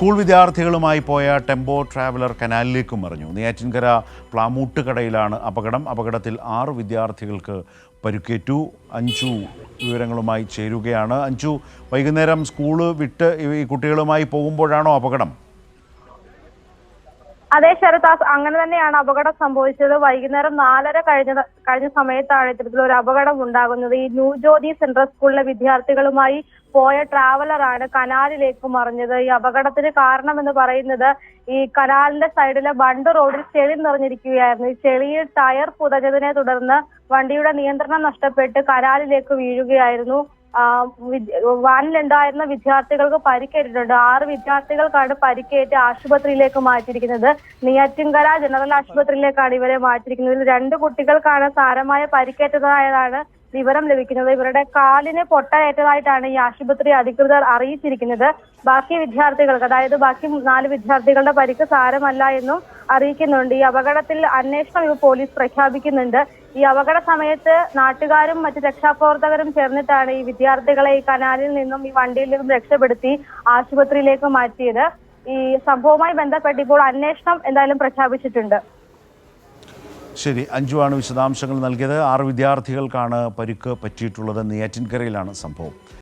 School വിദ്യാർത്ഥികളുമായി പോയ tempo traveller കനാലിലേക്ക് മറിഞ്ഞു. നെയ്യാറ്റിൻകര പ്ലാമൂട്ടുകടയിലാണ് അപകടത്തിൽ 6 വിദ്യാർത്ഥികൾക്ക് പരിക്കേറ്റു. അഞ്ചു വിവരങ്ങളുമായി ചേരുകയാണ്. അഞ്ചു, വൈകുന്നേരം സ്കൂള് വിട്ട് ഈ കുട്ടികളുമായി പോകുമ്പോഴാണോ അപകടം? അതെ ശരദാസ്, അങ്ങനെ തന്നെയാണ് അപകടം സംഭവിച്ചത്. വൈകുന്നേരം 4:30 കഴിഞ്ഞ സമയത്താണ് ഇത്തരത്തിലൊരു അപകടം ഉണ്ടാകുന്നത്. ഈ ന്യൂ ജ്യോതി സെൻട്രൽ സ്കൂളിലെ വിദ്യാർത്ഥികളുമായി പോയ ട്രാവലറാണ് കനാലിലേക്ക് മറിഞ്ഞത്. ഈ അപകടത്തിന് കാരണമെന്ന് പറയുന്നത് ഈ കനാലിന്റെ സൈഡിലെ ബണ്ട് റോഡിൽ ചെളി നിറഞ്ഞിരിക്കുകയായിരുന്നു. ഈ ചെളിയിൽ ടയർ പുതഞ്ഞതിനെ തുടർന്ന് വണ്ടിയുടെ നിയന്ത്രണം നഷ്ടപ്പെട്ട് കനാലിലേക്ക് വീഴുകയായിരുന്നു. വാനിലുണ്ടായിരുന്ന വിദ്യാർത്ഥികൾക്ക് പരിക്കേറ്റിട്ടുണ്ട്. 6 വിദ്യാർത്ഥികൾക്കാണ് പരിക്കേറ്റ് ആശുപത്രിയിലേക്ക് മാറ്റിയിരിക്കുന്നത്. നെയ്യാറ്റിൻകര ജനറൽ ആശുപത്രിയിലേക്കാണ് ഇവരെ മാറ്റിയിരിക്കുന്നത്. ഇതിൽ 2 കുട്ടികൾക്കാണ് സാരമായ പരിക്കേറ്റതായതാണ് വിവരം ലഭിക്കുന്നത്. ഇവരുടെ കാലിന് പൊട്ടയേറ്റതായിട്ടാണ് ഈ ആശുപത്രി അധികൃതർ അറിയിച്ചിരിക്കുന്നത്. ബാക്കി വിദ്യാർത്ഥികൾക്ക്, അതായത് ബാക്കി 4 വിദ്യാർത്ഥികളുടെ പരിക്ക് സാരമല്ല എന്നും അറിയിക്കുന്നുണ്ട്. ഈ അപകടത്തിൽ അന്വേഷണം പോലീസ് പ്രഖ്യാപിക്കുന്നുണ്ട്. ഈ അപകട സമയത്ത് നാട്ടുകാരും മറ്റ് രക്ഷാപ്രവർത്തകരും ചേർന്നിട്ടാണ് ഈ വിദ്യാർത്ഥികളെ ഈ കനാലിൽ നിന്നും ഈ വണ്ടിയിൽ നിന്നും രക്ഷപ്പെടുത്തി ആശുപത്രിയിലേക്ക് മാറ്റിയത്. ഈ സംഭവവുമായി ബന്ധപ്പെട്ട് ഇപ്പോൾ അന്വേഷണം എന്തായാലും പ്രഖ്യാപിച്ചിട്ടുണ്ട്. ശരി, അഞ്ജുവാണ് വിശദാംശങ്ങൾ നൽകിയത്. 6 വിദ്യാർത്ഥികൾക്കാണ് പരിക്ക് പറ്റിയിട്ടുള്ളത്. നെയ്യാറ്റിൻകരയിലാണ് സംഭവം.